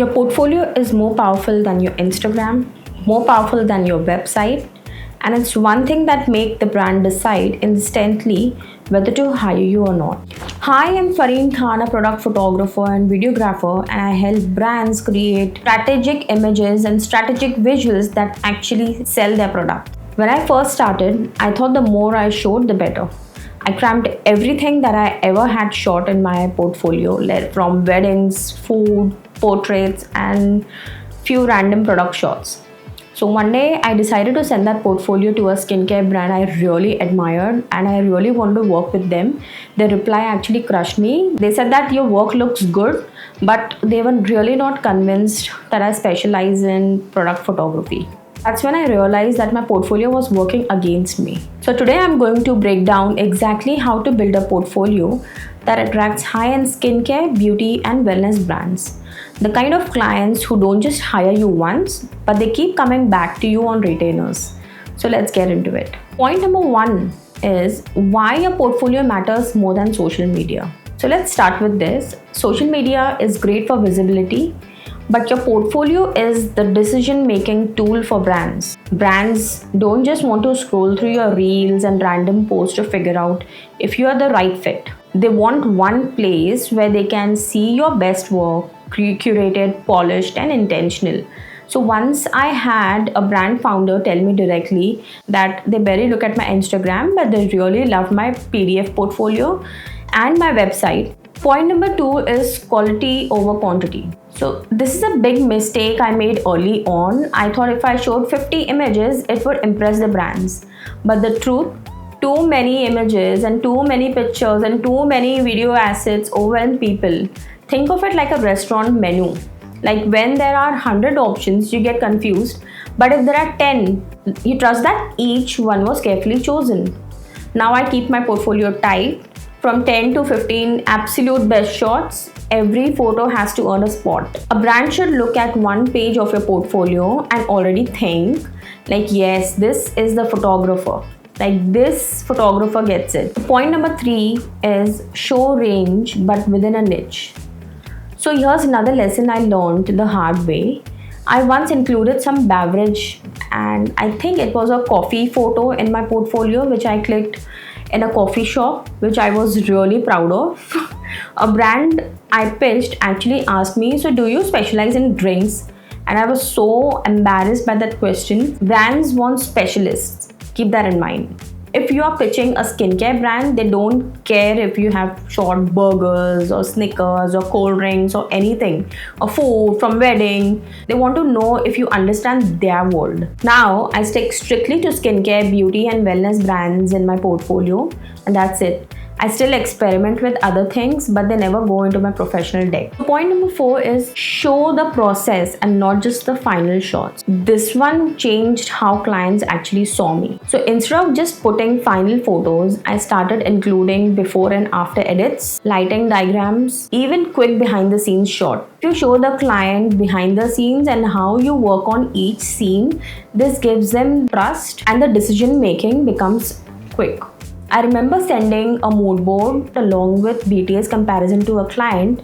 Your portfolio is more powerful than your Instagram, more powerful than your website, and it's one thing that makes the brand decide instantly whether to hire you or not. Hi, I'm Farheen Khan, a product photographer and videographer, and I help brands create strategic images and strategic visuals that actually sell their product. When I first started, I thought the more I showed, the better. I crammed everything that I ever had shot in my portfolio, from weddings, food, portraits, and few random product shots. So one day I decided to send that portfolio to a skincare brand I really admired and I really wanted to work with them. Their reply actually crushed me. They said that your work looks good, but they were really not convinced that I specialize in product photography. That's when I realized that my portfolio was working against me. So today I'm going to break down exactly how to build a portfolio that attracts high-end skincare, beauty, and wellness brands. The kind of clients who don't just hire you once, but they keep coming back to you on retainers. So let's get into it. Point number 1 is why your portfolio matters more than social media. So let's start with this. Social media is great for visibility, but your portfolio is the decision-making tool for brands. Brands don't just want to scroll through your reels and random posts to figure out if you are the right fit. They want one place where they can see your best work, curated, polished, and intentional. So once I had a brand founder tell me directly that they barely look at my Instagram, but they really love my PDF portfolio and my website. Point number 2 is quality over quantity. So this is a big mistake I made early on. I thought if I showed 50 images, it would impress the brands. But the truth, too many images and too many pictures and too many video assets overwhelm people. Think of it like a restaurant menu. Like when there are 100 options, you get confused. But if there are 10, you trust that each one was carefully chosen. Now I keep my portfolio tight. From 10 to 15 absolute best shots, every photo has to earn a spot. A brand should look at one page of your portfolio and already think, like, yes, this is the photographer. Like, this photographer gets it. Point number 3 is show range but within a niche. So here's another lesson I learned the hard way. I once included some beverage and I think it was a coffee photo in my portfolio which I clicked in a coffee shop, which I was really proud of. A brand I pitched actually asked me, so do you specialize in drinks? And I was so embarrassed by that question. Brands want specialists. Keep that in mind. If you are pitching a skincare brand, they don't care if you have short burgers or Snickers or cold drinks or anything, or food from wedding. They want to know if you understand their world. Now, I stick strictly to skincare, beauty and wellness brands in my portfolio, and that's it. I still experiment with other things, but they never go into my professional deck. Point number 4 is show the process and not just the final shots. This one changed how clients actually saw me. So instead of just putting final photos, I started including before and after edits, lighting diagrams, even quick behind the scenes shot. If you show the client behind the scenes and how you work on each scene, this gives them trust and the decision making becomes quick. I remember sending a mood board along with BTS comparison to a client,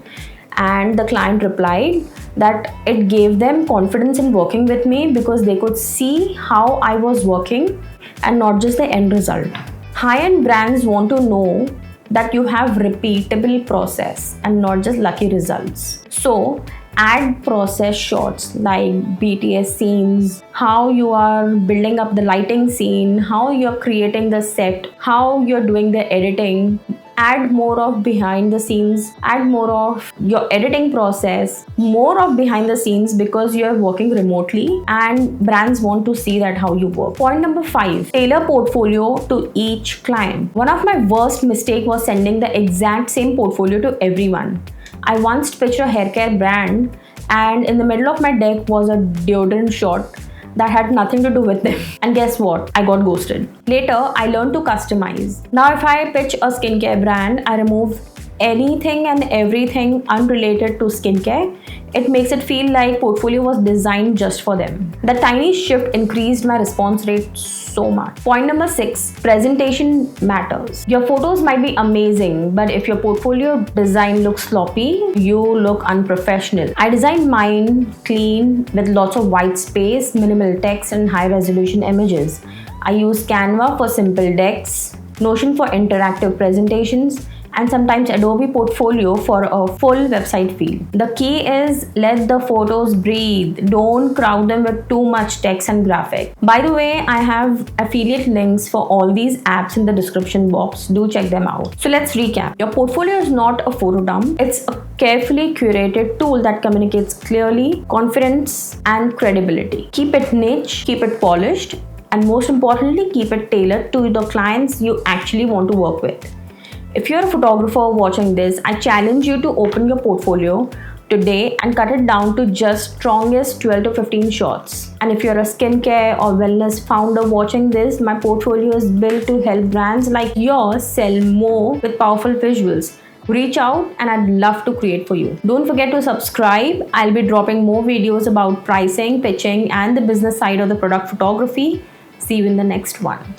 and the client replied that it gave them confidence in working with me because they could see how I was working and not just the end result. High-end brands want to know that you have repeatable process and not just lucky results. So add process shots like BTS scenes, how you are building up the lighting scene, how you're creating the set, how you're doing the editing. Add more of behind the scenes, add more of your editing process, more of behind the scenes because you're working remotely and brands want to see that how you work. Point number 5, tailor portfolio to each client. One of my worst mistakes was sending the exact same portfolio to everyone. I once pitched a hair care brand and in the middle of my deck was a deodorant shot that had nothing to do with them. And guess what? I got ghosted. Later, I learned to customize. Now if I pitch a skincare brand, I remove anything and everything unrelated to skincare. It makes it feel like portfolio was designed just for them. The tiny shift increased my response rate so much. Point number 6, presentation matters. Your photos might be amazing, but if your portfolio design looks sloppy, you look unprofessional. I designed mine clean with lots of white space, minimal text and high resolution images. I use Canva for simple decks, Notion for interactive presentations, and sometimes Adobe Portfolio for a full website feel. The key is let the photos breathe. Don't crowd them with too much text and graphic. By the way, I have affiliate links for all these apps in the description box. Do check them out. So let's recap. Your portfolio is not a photo dump. It's a carefully curated tool that communicates clearly, confidence, and credibility. Keep it niche, keep it polished, and most importantly, keep it tailored to the clients you actually want to work with. If you're a photographer watching this, I challenge you to open your portfolio today and cut it down to just strongest 12 to 15 shots. And if you're a skincare or wellness founder watching this, my portfolio is built to help brands like yours sell more with powerful visuals. Reach out and I'd love to create for you. Don't forget to subscribe. I'll be dropping more videos about pricing, pitching, and the business side of the product photography. See you in the next one.